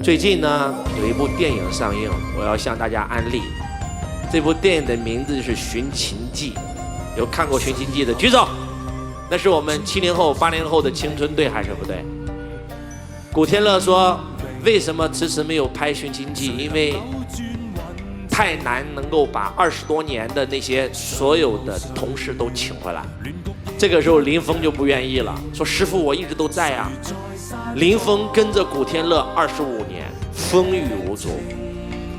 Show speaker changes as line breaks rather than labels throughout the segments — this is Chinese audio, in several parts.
最近呢，有一部电影上映，我要向大家安利。这部电影的名字是《寻秦记》，有看过《寻秦记》的举手。那是我们70后、80后的青春队，还是不对？古天乐说，为什么迟迟没有拍《寻秦记》？因为太难能够把20多年的那些所有的同事都请回来。这个时候林峰就不愿意了，说师傅我一直都在啊。林峰跟着古天乐25年，风雨无阻。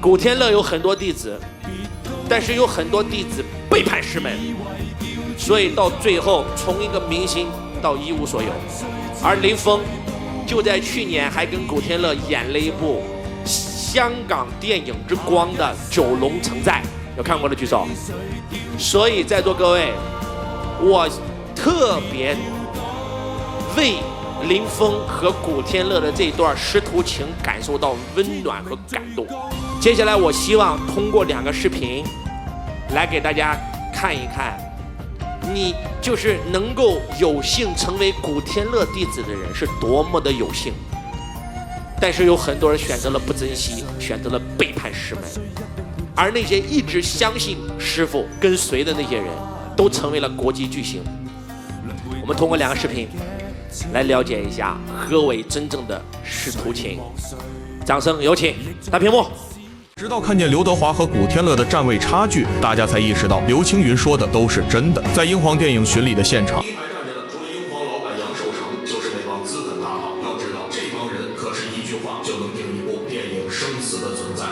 古天乐有很多弟子，但是有很多弟子背叛师门，所以到最后从一个明星到一无所有。而林峰就在去年还跟古天乐演了一部香港电影之光的《九龙城寨》，有看过的举手。所以在座各位，我特别为林峰和古天乐的这段师徒情感受到温暖和感动。接下来我希望通过2个视频来给大家看一看，你就是能够有幸成为古天乐弟子的人是多么的有幸。但是有很多人选择了不珍惜，选择了背叛师门，而那些一直相信师父跟随的那些人都成为了国际巨星。我们通过2个视频来了解一下何为真正的师徒情。掌声有请，大屏幕。
直到看见刘德华和古天乐的站位差距，大家才意识到刘青云说的都是真的。在英皇电影巡礼的现场，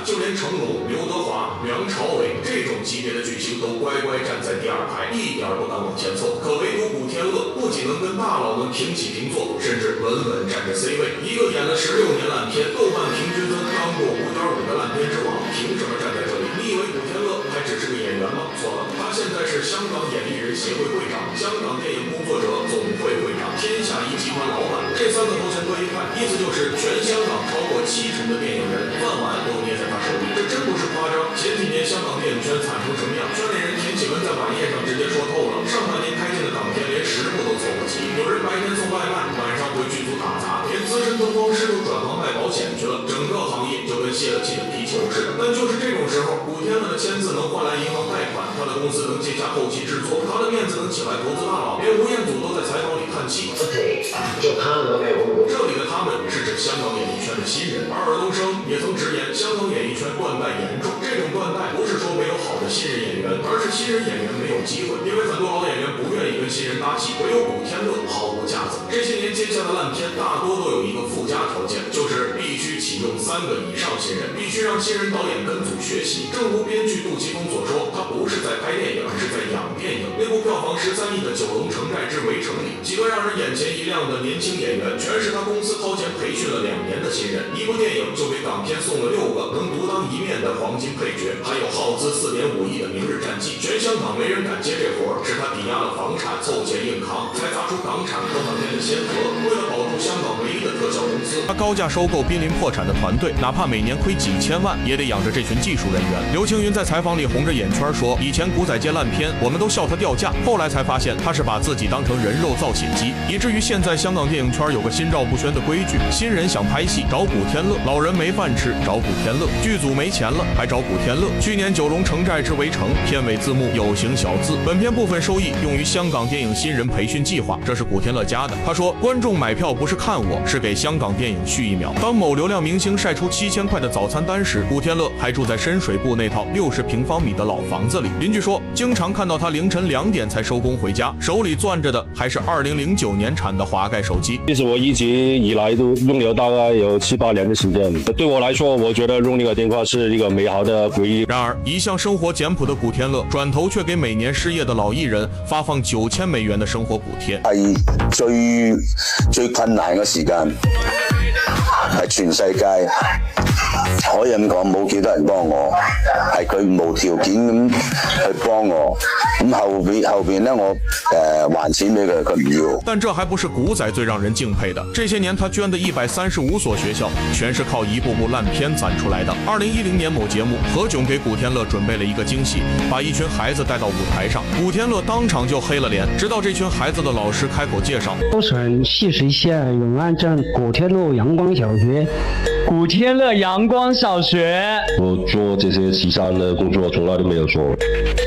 就连成龙、刘德华、梁朝伟这种级别的巨星都乖乖站在第2排，一点不敢往前凑。可唯独古天乐不仅能跟大佬们平起平坐，甚至稳稳站着 C 位。一个演了16年烂片，豆瓣平均分刚过5.5的烂片之王，凭什么站在这里？你以为古天乐还只是个演员吗？错了，他现在是香港演艺人协会会长、香港电影工作者总会会长、天下一集团老板。这3个头衔各一块，意思就是全香港超过70%的电影人饭碗都捏在他手里。这真不是夸张。前几年香港电影圈惨成什么样？圈内人田启文在晚宴上直接说透了，上半年开进的港片连10部都凑不齐，有人白天送外卖，晚上回剧组打杂，连资深灯光师都转行卖保险去了，整个行业就跟泄了气的皮球似的。但就是这种时候，古天乐的签字能换来银行贷款，他的公司能接下后期制作，他的面子能请来投资大佬，连吴彦祖都在采访里叹气。
就他们都没有工作。
这里的他们是指香港演艺圈的新人，而尔冬升也曾直言，香港演艺圈断代严重。这种断代不是说没有好的新人演员，而是新人演员没有机会，因为很多老演员不愿意跟新人搭戏，唯有古天乐毫无架子。这些年接下的烂片大多都有一个附加条件，就是必须启用3个以上新人，必须让新人导演跟组学习。正如编剧杜琪峰所说，他不是在拍电影，是在养电影。那部票房13亿的《九龙城寨之围城》里，几个让人眼前一亮的年轻演员，全是他公司掏钱培训了2年的新人。一部电影就给港片送了6个能独当一面的黄金配角，还有耗资4.5亿的《明日战记》。全香港没人敢接这活，是他抵押了房产凑钱硬扛，才砸出港产科幻片的先河。为了保住香港唯一的特效公司，
他高价收购濒临破产的团队，哪怕每年亏几千万，也得养着这群技术人员。刘青云在采访里红着眼圈说，以前古仔界烂片我们都笑他掉价，后来才发现他是把自己当成人肉造血机，以至于现在香港电影圈有个心照不宣的规矩，新人想拍戏找古天乐，老人没饭吃找古天乐，剧组没钱了还找古天乐。去年《九龙城寨之围城》片尾字幕有形小字，本片部分收益用于香港电影新人培训计划，这是古天乐加的。他说，观众买票不是看我，是给香港电影续1秒。当某流量明星晒出7000块的早餐单时，古天乐还住在深水埗那套60平方米的老房子里。邻居说，经常看到他凌晨2点才收工回家，手里攥着的还是2009年产的滑盖手机。
其实我一直以来都用了大概有7、8年的时间。对我来说，我觉得用那个电话是一个美好的回忆。
然而，一向生活简朴的古天乐，轉頭卻給每年失業的老藝人發放9000美元的生活補貼。
係最困難嘅時間，係全世界可以咁講，冇幾多人幫我，係佢無條件咁去幫我。咁後邊咧，我還錢俾佢，佢唔要。
但這還不是古仔最讓人敬佩的。這些年他捐的135所學校，全是靠一部部爛片攢出來的。2010年某節目，何炅給古天樂準備了一個驚喜，把一群孩子帶到舞台上，古天樂當場就黑了臉。直到這群孩子的老師開口介紹，
我想謝謝一下永安鎮古天樂陽光小學古天乐阳光小学。
我做这些慈善的工作从来都没有做。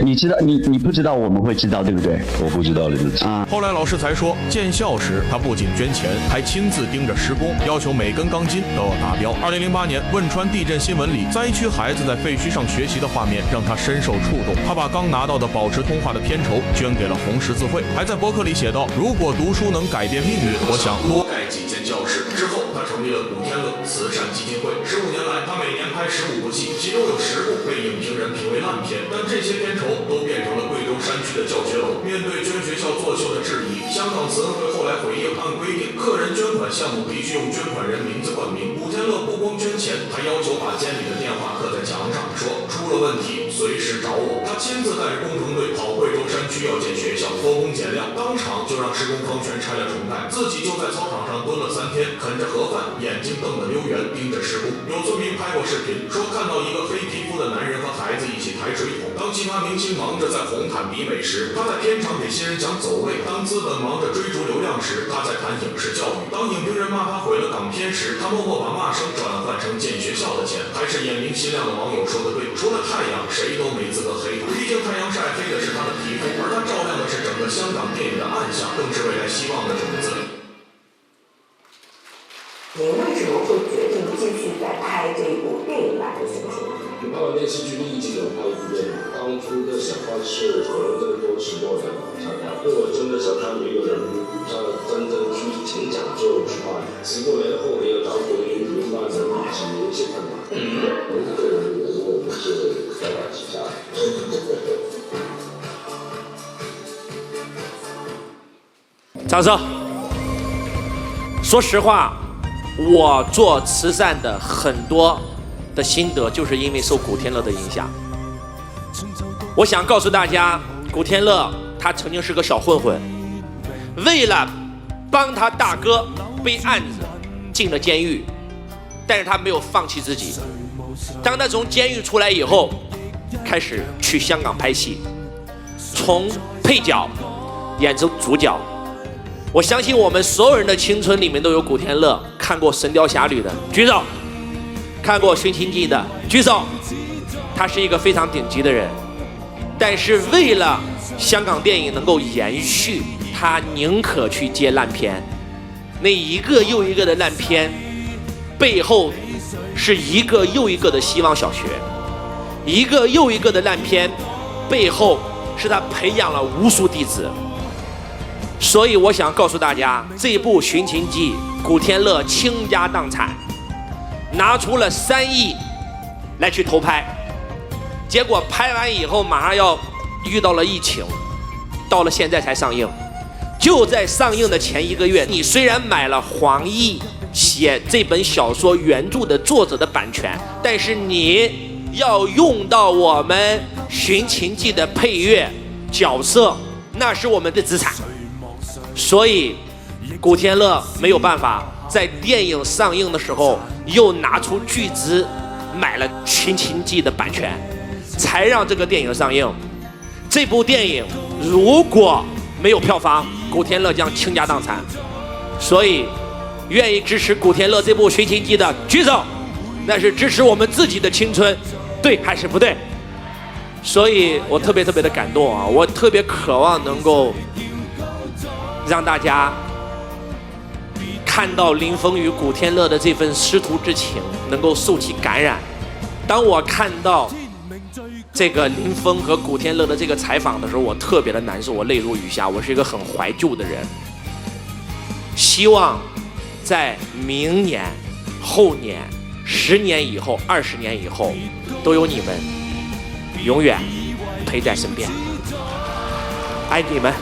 你知道你不知道，我们会知道，对不对？
我不知道你们知道。
后来老师才说，建校时他不仅捐钱，还亲自盯着施工，要求每根钢筋都要达标。2008年汶川地震新闻里，灾区孩子在废墟上学习的画面让他深受触动。他把刚拿到的保持通话的片酬捐给了红十字会，还在博客里写道：“如果读书能改变命运，我想
多盖几间教室。”之后，他成立了古天乐慈善基金会。15年来，他每年拍15部戏，其中有10部被影评人评为烂片，但这些片酬都变成了贵州山区的教学楼。面对捐学校作秀的质疑，香港慈恩会后来回应，按规定，个人捐款项目必须用捐款人名字冠名。古天乐不光捐钱，还要求把监理的电话刻在墙上，说出了问题随时找我。他亲自带着工程队跑贵州山区要建学校，偷工减料，当场就让施工方全拆了重盖，自己就在操场上蹲了3天，啃着盒饭，眼睛瞪得溜圆，盯着施工。有村民拍过视频，说看到一个黑皮肤的男人和孩子一起抬水桶。当奇葩明星忙着在红毯比美时，他在片场给新人讲走位；当资本忙着追逐流量时，他在谈影视教育；当影评人骂他毁了港片时，他默默把骂声转换成建学校的钱。还是眼明心亮的网友说的对，除了太阳，谁都没资格黑他。毕竟太阳晒黑的是他的皮肤，而他照亮的是整个香港电影的暗巷，更是未来希望的种子。
您为什么会决定继续再拍这部电影版的《寻秦记》？
拍完电视剧立即能拍一部电影，当初的想法是可能再多10多年才拍。如果真的想看一个人，他真正去挺讲究去拍，10多年后你要找回原班人马是有一些困难。我这个人我不是在打其他。
掌声。说实话，我做慈善的很多的心得，就是因为受古天乐的影响。我想告诉大家，古天乐他曾经是个小混混，为了帮他大哥背案子进了监狱，但是他没有放弃自己。当他从监狱出来以后，开始去香港拍戏，从配角演成主角。我相信我们所有人的青春里面都有古天乐，看过《神雕侠侣》的举手，看过《寻秦记》的举手。他是一个非常顶级的人，但是为了香港电影能够延续，他宁可去接烂片。那一个又一个的烂片背后是一个又一个的希望小学，一个又一个的烂片背后是他培养了无数弟子。所以我想告诉大家，这一部《寻秦记》，古天乐倾家荡产，拿出了3亿来去投拍，结果拍完以后马上要遇到了疫情，到了现在才上映。就在上映的前1个月，你虽然买了黄奕写这本小说原著的作者的版权，但是你要用到我们《寻秦记》的配乐角色，那是我们的资产。所以古天乐没有办法在电影上映的时候又拿出巨资买了《寻秦记》的版权，才让这个电影上映。这部电影如果没有票房，古天乐将倾家荡产。所以愿意支持古天乐这部《寻秦记》的举手，那是支持我们自己的青春，对还是不对？所以我特别的感动啊！我特别渴望能够让大家看到林峰与古天乐的这份师徒之情能够受其感染。当我看到这个林峰和古天乐的这个采访的时候，我特别的难受，我泪如雨下。我是一个很怀旧的人，希望在明年、后年、10年以后、20年以后，都有你们永远陪在身边。爱你们。